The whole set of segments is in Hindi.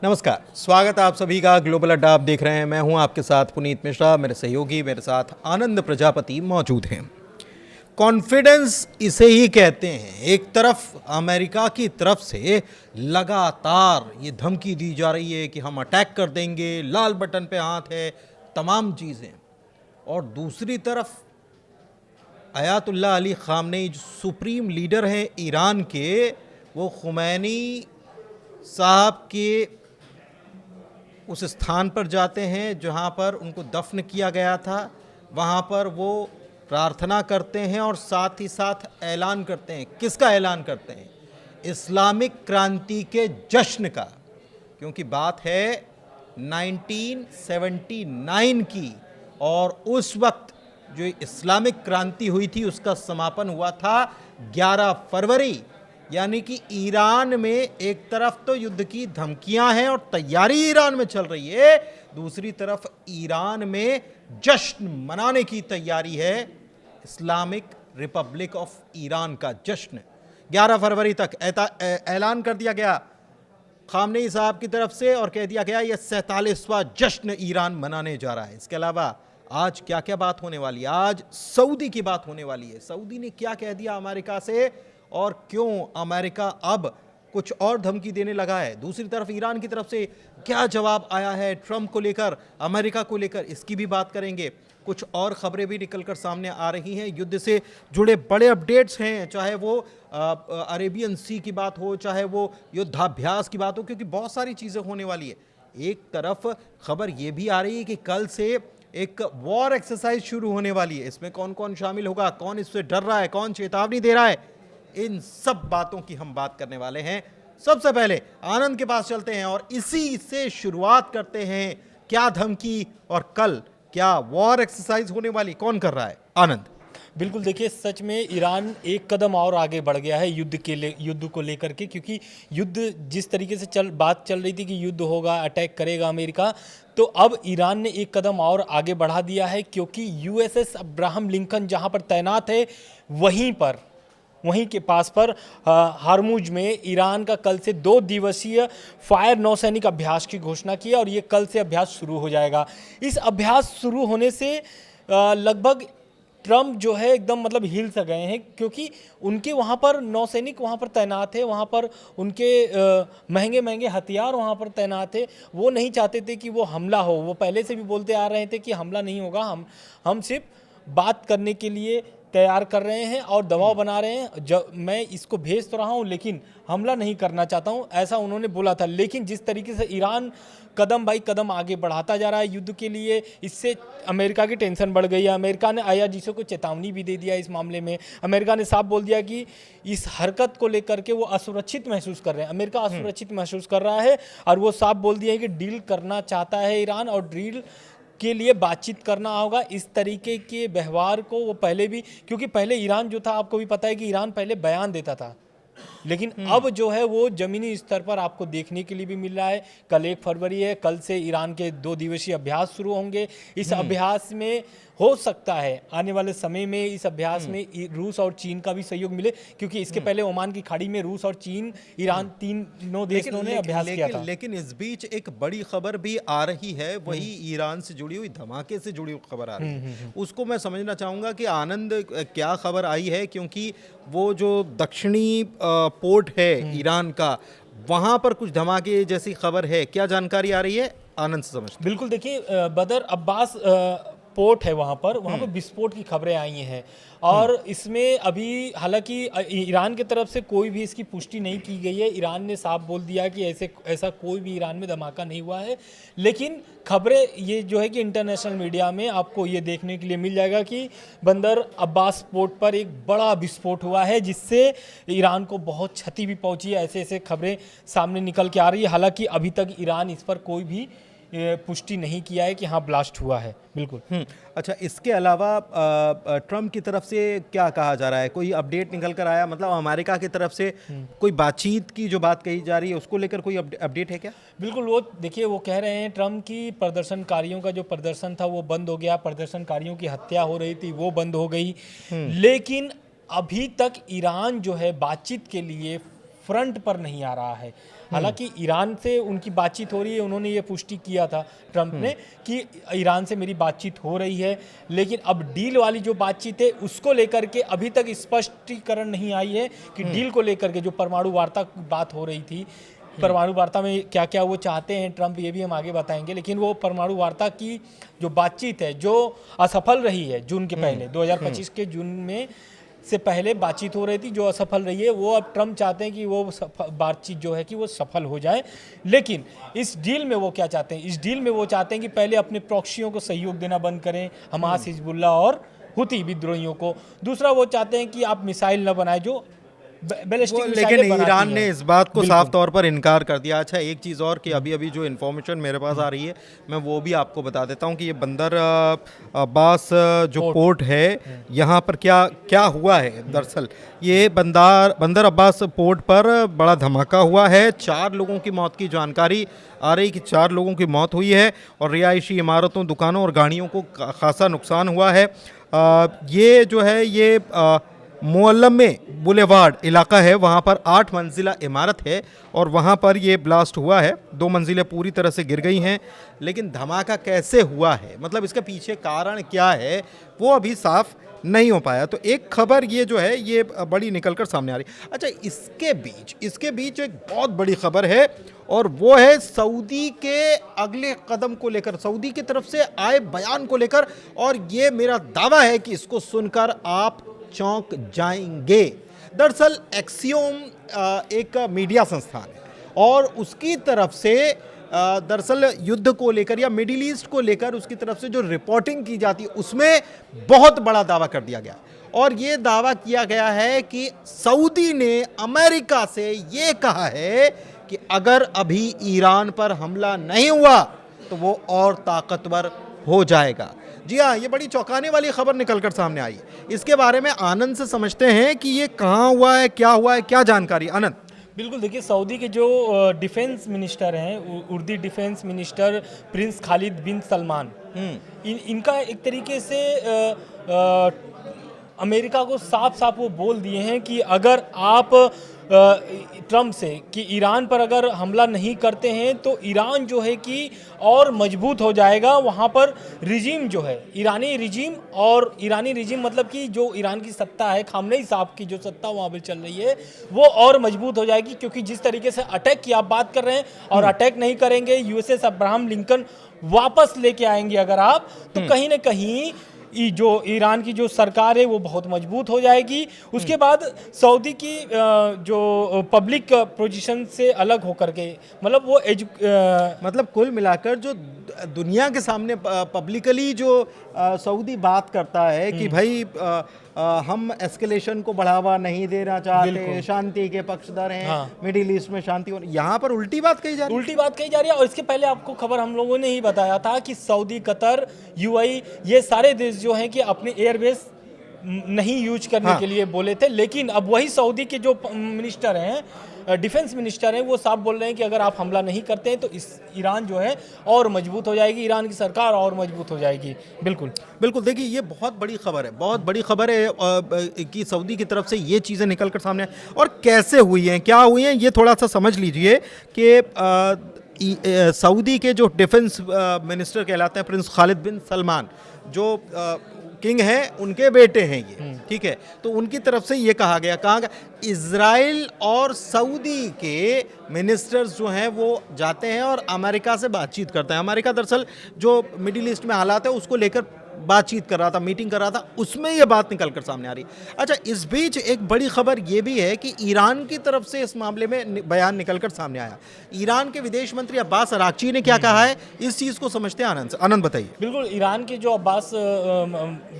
नमस्कार, स्वागत है आप सभी का ग्लोबल अड्डा। आप देख रहे हैं, मैं हूं आपके साथ पुनीत मिश्रा, मेरे सहयोगी मेरे साथ आनंद प्रजापति मौजूद हैं। कॉन्फिडेंस इसे ही कहते हैं। एक तरफ अमेरिका की तरफ से लगातार ये धमकी दी जा रही है कि हम अटैक कर देंगे, लाल बटन पे हाथ है, तमाम चीज़ें, और दूसरी तरफ अयातुल्लाह अली ख़ामनेई जो सुप्रीम लीडर हैं ईरान के, वो खुमैनी साहब के उस स्थान पर जाते हैं जहां पर उनको दफन किया गया था। वहां पर वो प्रार्थना करते हैं और साथ ही साथ ऐलान करते हैं। किसका ऐलान करते हैं? इस्लामिक क्रांति के जश्न का, क्योंकि बात है 1979 की, और उस वक्त जो इस्लामिक क्रांति हुई थी उसका समापन हुआ था 11 फरवरी। यानी कि ईरान में एक तरफ तो युद्ध की धमकियां हैं और तैयारी ईरान में चल रही है, दूसरी तरफ ईरान में जश्न मनाने की तैयारी है। इस्लामिक रिपब्लिक ऑफ ईरान का जश्न 11 फरवरी तक ऐलान कर दिया गया ख़ामनेई साहब की तरफ से, और कह दिया गया यह 47वां जश्न ईरान मनाने जा रहा है। इसके अलावा आज क्या क्या बात होने वाली है? आज सऊदी की बात होने वाली है। सऊदी ने क्या कह दिया अमेरिका से, और क्यों अमेरिका अब कुछ और धमकी देने लगा है? दूसरी तरफ ईरान की तरफ से क्या जवाब आया है ट्रंप को लेकर, अमेरिका को लेकर, इसकी भी बात करेंगे। कुछ और खबरें भी निकलकर सामने आ रही हैं, युद्ध से जुड़े बड़े अपडेट्स हैं, चाहे वो अरेबियन सी की बात हो, चाहे वो युद्धाभ्यास की बात हो, क्योंकि बहुत सारी चीज़ें होने वाली है। एक तरफ खबर ये भी आ रही है कि कल से एक वॉर एक्सरसाइज शुरू होने वाली है। इसमें कौन कौन शामिल होगा, कौन इससे डर रहा है, कौन चेतावनी दे रहा है, इन सब बातों की हम बात करने वाले हैं। सबसे पहले आनंद के पास चलते हैं और इसी से शुरुआत करते हैं। क्या धमकी और कल क्या वॉर एक्सरसाइज होने वाली, कौन कर रहा है? आनंद। बिल्कुल, देखिए सच में ईरान एक कदम और आगे बढ़ गया है युद्ध को लेकर के, क्योंकि युद्ध जिस तरीके से बात चल रही थी कि युद्ध होगा, अटैक करेगा अमेरिका, तो अब ईरान ने एक कदम और आगे बढ़ा दिया है, क्योंकि यूएसएस अब्राहम लिंकन जहां पर तैनात है वहीं के पास पर हारमुज में ईरान का कल से 2 दिवसीय फायर नौसैनिक अभ्यास की घोषणा की है, और ये कल से अभ्यास शुरू हो जाएगा। इस अभ्यास शुरू होने से लगभग ट्रंप जो है एकदम मतलब हिल सा गए हैं, क्योंकि उनके वहाँ पर नौसैनिक वहाँ पर तैनात है, वहाँ पर उनके महंगे महंगे हथियार वहाँ पर तैनात है। वो नहीं चाहते थे कि वो हमला हो। वो पहले से भी बोलते आ रहे थे कि हमला नहीं होगा, हम सिर्फ बात करने के लिए तैयार कर रहे हैं और दबाव बना रहे हैं। जब मैं इसको भेज तो रहा हूं लेकिन हमला नहीं करना चाहता हूं, ऐसा उन्होंने बोला था। लेकिन जिस तरीके से ईरान कदम बाई कदम आगे बढ़ाता जा रहा है युद्ध के लिए, इससे अमेरिका की टेंशन बढ़ गई है। अमेरिका ने आईआरजीसी को चेतावनी भी दे दिया इस मामले में। अमेरिका ने साफ बोल दिया कि इस हरकत को लेकर के वो असुरक्षित महसूस कर रहे हैं, अमेरिका असुरक्षित महसूस कर रहा है, और वो साफ बोल दिया है कि डील करना चाहता है ईरान, और डील के लिए बातचीत करना होगा। इस तरीके के व्यवहार को वो पहले भी, क्योंकि पहले ईरान जो था, आपको भी पता है कि ईरान पहले बयान देता था, लेकिन अब जो है वो जमीनी स्तर पर आपको देखने के लिए भी मिल रहा है। कल 1 फरवरी है, कल से ईरान के 2 दिवसीय अभ्यास शुरू होंगे। इस अभ्यास में हो सकता है आने वाले समय में इस अभ्यास में रूस और चीन का भी सहयोग मिले, क्योंकि इसके पहले ओमान की खाड़ी में रूस और चीन, ईरान, तीनों देशों ने अभ्यास किया था। लेकिन इस बीच एक बड़ी खबर भी आ रही है, वही ईरान से जुड़ी हुई, धमाके से जुड़ी हुई खबर आ रही है। उसको मैं समझना चाहूँगा कि आनंद क्या खबर आई है, क्योंकि वो जो दक्षिणी पोर्ट है ईरान का, वहाँ पर कुछ धमाके जैसी खबर है। क्या जानकारी आ रही है, आनंद से समझते हैं। बिल्कुल, देखिए बदर अब्बास पोर्ट है, वहाँ पर विस्फोट की खबरें आई हैं, और इसमें अभी हालांकि ईरान की तरफ से कोई भी इसकी पुष्टि नहीं की गई है। ईरान ने साफ बोल दिया कि ऐसा कोई भी ईरान में धमाका नहीं हुआ है, लेकिन खबरें ये जो है कि इंटरनेशनल मीडिया में आपको ये देखने के लिए मिल जाएगा कि बंदर अब्बास पोर्ट पर एक बड़ा विस्फोट हुआ है, जिससे ईरान को बहुत क्षति भी पहुंची है। ऐसे खबरें सामने निकल के आ रही है। हालांकि अभी तक ईरान इस पर कोई भी पुष्टि नहीं किया है कि हाँ ब्लास्ट हुआ है। बिल्कुल। अच्छा, इसके अलावा ट्रंप की तरफ से क्या कहा जा रहा है? कोई अपडेट निकल कर आया? मतलब अमेरिका की तरफ से कोई बातचीत की जो बात कही जा रही है, उसको लेकर कोई अपडेट है क्या? बिल्कुल, वो देखिए वो कह रहे हैं ट्रंप की प्रदर्शनकारियों का जो प्रदर्शन था वो बंद हो गया, प्रदर्शनकारियों की हत्या हो रही थी वो बंद हो गई, लेकिन अभी तक ईरान जो है बातचीत के लिए फ्रंट पर नहीं आ रहा है। हालांकि ईरान से उनकी बातचीत हो रही है, उन्होंने ये पुष्टि किया था ट्रंप ने कि ईरान से मेरी बातचीत हो रही है, लेकिन अब डील वाली जो बातचीत है उसको लेकर के अभी तक स्पष्टीकरण नहीं आई है कि डील को लेकर के जो परमाणु वार्ता की बात हो रही थी, परमाणु वार्ता में क्या क्या वो चाहते हैं ट्रंप, ये भी हम आगे बताएंगे। लेकिन वो परमाणु वार्ता की जो बातचीत है जो असफल रही है जून के पहले 2025 के जून में से पहले बातचीत हो रही थी जो असफल रही है, वो अब ट्रंप चाहते हैं कि वो बातचीत जो है कि वो सफल हो जाए। लेकिन इस डील में वो क्या चाहते हैं, इस डील में वो चाहते हैं कि पहले अपने प्रॉक्सियों को सहयोग देना बंद करें, हमास, हिजबुल्ला और हुती विद्रोहियों को। दूसरा वो चाहते हैं कि आप मिसाइल न बनाए जो लेकिन ईरान ने इस बात को साफ तौर पर इनकार कर दिया। अच्छा, एक चीज़ और कि अभी अभी जो इन्फॉर्मेशन मेरे पास आ रही है मैं वो भी आपको बता देता हूँ कि ये बंदर अब्बास जो पोर्ट है यहाँ पर क्या क्या हुआ है। दरअसल ये बंदर अब्बास पोर्ट पर बड़ा धमाका हुआ है। 4 लोगों की मौत की जानकारी आ रही कि 4 लोगों की मौत हुई है और रिहायशी इमारतों, दुकानों और गाड़ियों को खासा नुकसान हुआ है। ये जो है ये मोअल्लमे बुलेवार्ड इलाका है, वहाँ पर 8 मंजिला इमारत है और वहाँ पर ये ब्लास्ट हुआ है। 2 मंजिलें पूरी तरह से गिर गई हैं, लेकिन धमाका कैसे हुआ है, मतलब इसके पीछे कारण क्या है, वो अभी साफ नहीं हो पाया। तो एक खबर ये जो है ये बड़ी निकलकर सामने आ रही। अच्छा, इसके बीच एक बहुत बड़ी खबर है और वो है सऊदी के अगले कदम को लेकर, सऊदी की तरफ से आए बयान को लेकर। और ये मेरा दावा है कि इसको सुनकर आप चौंक जाएंगे। दरअसल एक्सियोम एक मीडिया संस्थान है और उसकी तरफ से दरअसल युद्ध को लेकर या मिडिल ईस्ट को लेकर उसकी तरफ से जो रिपोर्टिंग की जाती है उसमें बहुत बड़ा दावा कर दिया गया। और ये दावा किया गया है कि सऊदी ने अमेरिका से ये कहा है कि अगर अभी ईरान पर हमला नहीं हुआ तो वो और ताकतवर हो जाएगा। जी हाँ, ये बड़ी चौंकाने वाली खबर निकलकर सामने आई। इसके बारे में आनंद से समझते हैं कि ये कहाँ हुआ है, क्या जानकारी। आनंद। बिल्कुल, देखिए सऊदी के जो डिफेंस मिनिस्टर हैं, उर्दी डिफेंस मिनिस्टर प्रिंस खालिद बिन सलमान, इनका एक तरीके से अमेरिका को साफ साफ वो बोल दिए हैं कि अगर आप ट्रंप से कि ईरान पर अगर हमला नहीं करते हैं तो ईरान जो है कि और मजबूत हो जाएगा। वहाँ पर रिजीम जो है ईरानी रिजीम मतलब कि जो ईरान की सत्ता है, खामनेई साहब की जो सत्ता वहाँ पर चल रही है वो और मजबूत हो जाएगी। क्योंकि जिस तरीके से अटैक की आप बात कर रहे हैं और अटैक नहीं करेंगे, यूएसएस अब्राहम लिंकन वापस लेके आएंगे अगर आप, तो कहीं ना कहीं जो ईरान की जो सरकार है वो बहुत मजबूत हो जाएगी। उसके बाद सऊदी की जो पब्लिक पोजीशन से अलग होकर के, मतलब वो मतलब कुल मिलाकर जो दुनिया के सामने पब्लिकली जो सऊदी बात करता है कि भाई हम एस्केलेशन को बढ़ावा नहीं देना चाहते, शांति के पक्षधर हैं, हाँ। मिडिल ईस्ट में शांति हो, यहाँ पर उल्टी बात कही जा रही है। और इसके पहले आपको खबर हम लोगों ने ही बताया था कि सऊदी, कतर, यूएई ये सारे देश जो हैं कि अपने एयरबेस नहीं यूज करने हाँ। के लिए बोले थे। लेकिन अब वही सऊदी के जो मिनिस्टर हैं, डिफेंस मिनिस्टर हैं, वो साफ बोल रहे हैं कि अगर आप हमला नहीं करते हैं तो इस ईरान जो है और मजबूत हो जाएगी, ईरान की सरकार और मजबूत हो जाएगी। बिल्कुल देखिए, ये बहुत बड़ी खबर है कि सऊदी की तरफ से ये चीज़ें निकल कर सामने और कैसे हुई हैं, क्या हुई हैं, ये थोड़ा सा समझ लीजिए कि सऊदी के जो डिफेंस मिनिस्टर कहलाते हैं प्रिंस खालिद बिन सलमान, जो किंग हैं, उनके बेटे हैं ये, ठीक है। तो उनकी तरफ से ये कहा गया इजराइल और सऊदी के मिनिस्टर्स जो हैं वो जाते हैं और अमेरिका से बातचीत करते हैं। अमेरिका दरअसल जो मिडिल ईस्ट में हालात है उसको लेकर बातचीत कर रहा था, मीटिंग कर रहा था, उसमें ये बात निकल कर सामने आ रही। अच्छा, इस बीच एक बड़ी खबर ये भी है कि ईरान की तरफ से इस मामले में बयान निकल कर सामने आया। ईरान के विदेश मंत्री अब्बास अराक्ची ने क्या कहा है, इस चीज़ को समझते हैं। आनंद बताइए। बिल्कुल, ईरान के जो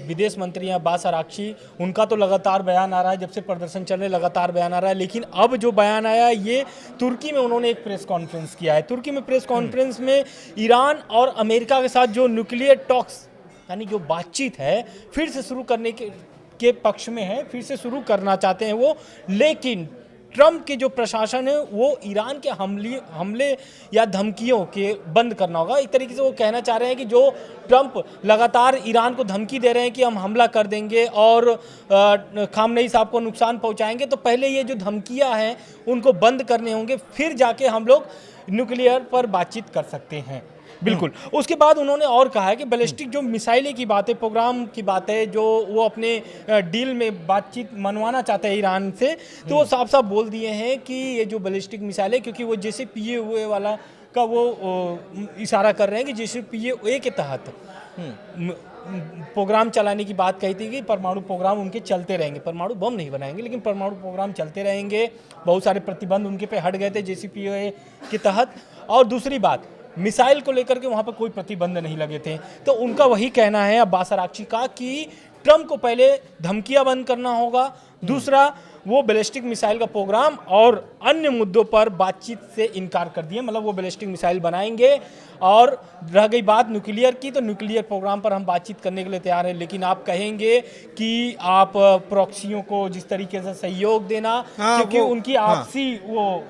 विदेश मंत्री हैं अब्बास अराक्ची, उनका तो लगातार बयान आ रहा है, जब से प्रदर्शन चल रहे लगातार बयान आ रहा है। लेकिन अब जो बयान आया ये तुर्की में उन्होंने एक प्रेस कॉन्फ्रेंस किया है। तुर्की में प्रेस कॉन्फ्रेंस में ईरान और अमेरिका के साथ जो न्यूक्लियर टॉक्स यानी जो बातचीत है फिर से शुरू करने के पक्ष में है, फिर से शुरू करना चाहते हैं वो। लेकिन ट्रंप के जो प्रशासन है वो ईरान के हमले या धमकियों के बंद करना होगा। एक तरीके से वो कहना चाह रहे हैं कि जो ट्रंप लगातार ईरान को धमकी दे रहे हैं कि हम हमला कर देंगे और खामनेई साहब को नुकसान पहुंचाएंगे, तो पहले ये जो धमकियां हैं उनको बंद करने होंगे, फिर जाके हम लोग न्यूक्लियर पर बातचीत कर सकते हैं। बिल्कुल। उसके बाद उन्होंने और कहा है कि बैलिस्टिक जो मिसाइलें की बात है, प्रोग्राम की बात है, जो वो अपने डील में बातचीत मनवाना चाहते हैं ईरान से, तो वो साफ साफ बोल दिए हैं कि ये जो बैलिस्टिक मिसाइल है, क्योंकि वो JCPOA वाला का वो इशारा कर रहे हैं कि JCPOA के तहत प्रोग्राम चलाने की बात कही थी कि परमाणु प्रोग्राम उनके चलते रहेंगे, परमाणु बम नहीं बनाएंगे लेकिन परमाणु प्रोग्राम चलते रहेंगे। बहुत सारे प्रतिबंध उनके पे हट गए थे JCPOA के तहत। और दूसरी बात, मिसाइल को लेकर के वहाँ पर कोई प्रतिबंध नहीं लगे थे। तो उनका वही कहना है अब्बास अराक्ची का कि ट्रंप को पहले धमकियां बंद करना होगा, दूसरा वो बैलिस्टिक मिसाइल का प्रोग्राम और अन्य मुद्दों पर बातचीत से इनकार कर दिए। मतलब वो बैलिस्टिक मिसाइल बनाएंगे, और रह गई बात न्यूक्लियर की, तो न्यूक्लियर प्रोग्राम पर हम बातचीत करने के लिए तैयार हैं, लेकिन आप कहेंगे कि आप प्रॉक्सियों को जिस तरीके से सहयोग देना, क्योंकि उनकी आपसी वो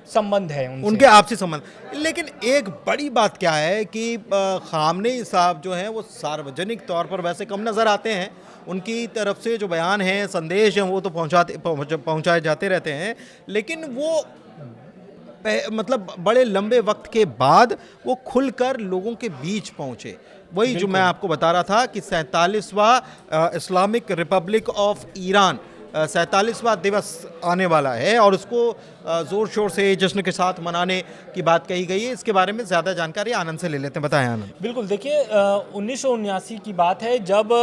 संबंध है उनके आपसी संबंध। लेकिन एक बड़ी बात क्या है कि खामनेई साहब जो हैं वो सार्वजनिक तौर पर वैसे कम नज़र आते हैं, उनकी तरफ से जो बयान हैं, संदेश हैं, वो तो पहुंचाए जाते रहते हैं, लेकिन वो मतलब बड़े लंबे वक्त के बाद वो खुलकर लोगों के बीच पहुंचे। वही जो मैं आपको बता रहा था कि 47वां इस्लामिक रिपब्लिक ऑफ ईरान 47वां दिवस आने वाला है और उसको ज़ोर शोर से जश्न के साथ मनाने की बात कही गई है। इसके बारे में ज़्यादा जानकारी आनंद से ले लेते हैं। बताएं आनंद। बिल्कुल, देखिए 1979 की बात है जब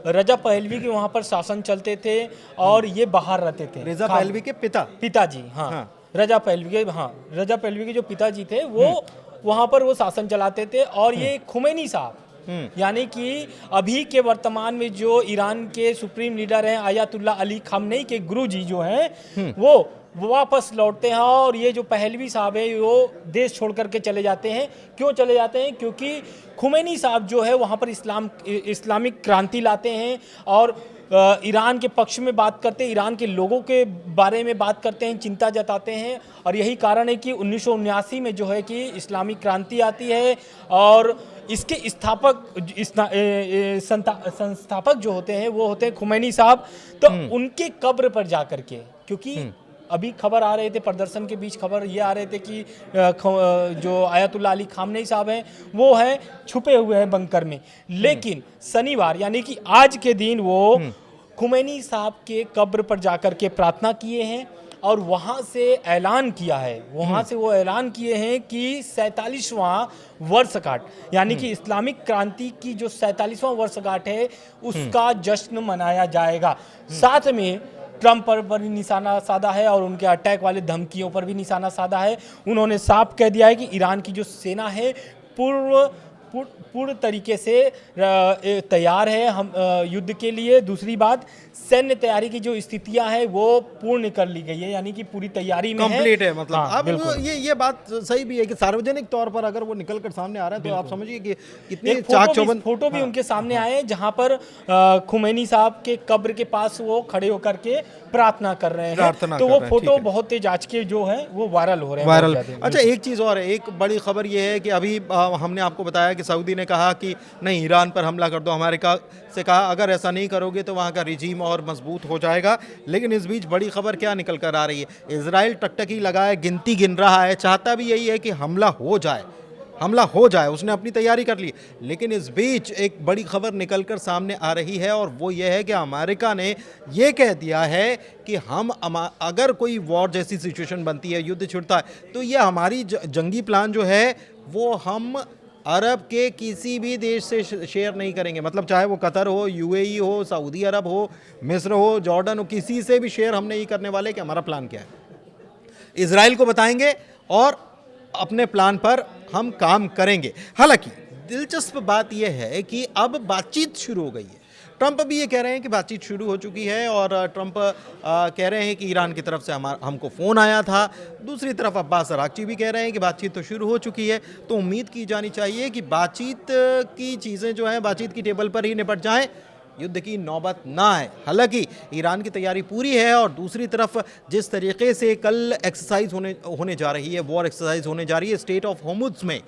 रजा पहलवी के वहाँ पर शासन चलते थे और ये बाहर रहते थे। रजा पहलवी के पिताजी, हाँ, रजा पहलवी के जो पिताजी थे वो वहाँ पर वो शासन चलाते थे। और ये खुमैनी साहब, यानी कि अभी के वर्तमान में जो ईरान के सुप्रीम लीडर हैं आयतुल्ला अली खामनेई के गुरुजी जो हैं वो वापस लौटते हैं, और ये जो पहलवी साहब है वो देश छोड़ करके चले जाते हैं। क्यों चले जाते हैं? क्योंकि खुमैनी साहब जो है वहाँ पर इस्लामिक क्रांति लाते हैं और ईरान के पक्ष में बात करते हैं, ईरान के लोगों के बारे में बात करते हैं, चिंता जताते हैं। और यही कारण है कि 1979 में जो है कि इस्लामिक क्रांति आती है और इसके संस्थापक जो होते हैं वो होते हैं खुमैनी साहब। तो उनके कब्र पर जाकर के, क्योंकि अभी खबर आ रहे थे, प्रदर्शन के बीच खबर ये आ रहे थे कि जो आयतुल्ला अली खामनेई साहब हैं वो हैं छुपे हुए हैं बंकर में, लेकिन शनिवार यानी कि आज के दिन वो खुमैनी साहब के कब्र पर जाकर के प्रार्थना किए हैं और वहाँ से ऐलान किया है, वहाँ से वो ऐलान किए हैं कि 47वां वर्षगांठ यानी कि इस्लामिक क्रांति की जो 47वां वर्षगांठ है उसका जश्न मनाया जाएगा। साथ में ट्रंप पर भी निशाना साधा है और उनके अटैक वाले धमकियों पर भी निशाना साधा है। उन्होंने साफ कह दिया है कि ईरान की जो सेना है पूर्ण तरीके से तैयार है हम युद्ध के लिए। दूसरी बात, सैन्य तैयारी की जो स्थितियां हैं वो पूर्ण कर ली गई है, यानी कि पूरी तैयारी में कंप्लीट है। मतलब अब ये बात सही भी है कि सार्वजनिक तौर पर अगर वो निकल कर सामने आ रहा है तो आप समझिए कि कितनी चाक चौबंद फोटो भी उनके सामने आए हैं जहां पर खुमैनी साहब के कब्र के पास वो खड़े होकर के प्रार्थना कर रहे हैं। तो वो फोटो बहुत तेज आज के जो है वो वायरल हो रहे हैं। अच्छा, एक चीज़ और है, एक बड़ी खबर ये है कि अभी हमने आपको बताया कि सऊदी ने कहा कि नहीं, ईरान पर हमला कर दो। अमेरिका से कहा अगर ऐसा नहीं करोगे तो वहाँ का रिजीम और मजबूत हो जाएगा। लेकिन इस बीच बड़ी खबर क्या निकल कर आ रही है, इजराइल टकटकी लगाए गिनती गिन रहा है, चाहता भी यही है कि हमला हो जाए, उसने अपनी तैयारी कर ली। लेकिन इस बीच एक बड़ी खबर निकलकर सामने आ रही है और वो ये है कि अमेरिका ने ये कह दिया है कि हम अगर कोई वॉर जैसी सिचुएशन बनती है, युद्ध छिड़ता है, तो ये हमारी जंगी प्लान जो है वो हम अरब के किसी भी देश से शेयर नहीं करेंगे। मतलब चाहे वो कतर हो, UAE हो, सऊदी अरब हो, मिस्र हो, जॉर्डन हो, किसी से भी शेयर हम नहीं करने वाले कि हमारा प्लान क्या है। इजराइल को बताएंगे और अपने प्लान पर हम काम करेंगे। हालांकि दिलचस्प बात यह है कि अब बातचीत शुरू हो गई है। ट्रंप भी ये कह रहे हैं कि बातचीत शुरू हो चुकी है और ट्रंप कह रहे हैं कि ईरान की तरफ से हमको फ़ोन आया था। दूसरी तरफ अब्बास अराक्ची भी कह रहे हैं कि बातचीत तो शुरू हो चुकी है। तो उम्मीद की जानी चाहिए कि बातचीत की चीज़ें जो हैं बातचीत की टेबल पर ही निपट जाएं। युद्ध की नौबत ना आए। हालांकि ईरान की तैयारी पूरी है और दूसरी तरफ जिस तरीके से कल एक्सरसाइज होने जा रही है, वॉर एक्सरसाइज होने जा रही है स्टेट ऑफ होर्मुज़ में,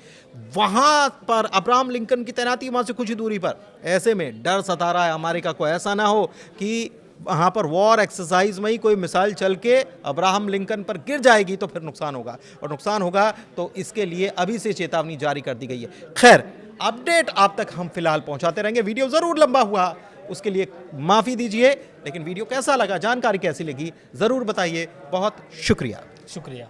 वहां पर अब्राहम लिंकन की तैनाती वहां से कुछ ही दूरी पर। ऐसे में डर सता रहा है अमेरिका को, ऐसा ना हो कि वहाँ पर वॉर एक्सरसाइज में ही कोई मिसाइल चल के अब्राहम लिंकन पर गिर जाएगी तो फिर नुकसान होगा, और नुकसान होगा तो इसके लिए अभी से चेतावनी जारी कर दी गई है। खैर, अपडेट आप तक हम फिलहाल पहुंचाते रहेंगे। वीडियो ज़रूर लंबा हुआ, उसके लिए माफ़ी दीजिए, लेकिन वीडियो कैसा लगा, जानकारी कैसी लगी, ज़रूर बताइए। बहुत शुक्रिया। शुक्रिया।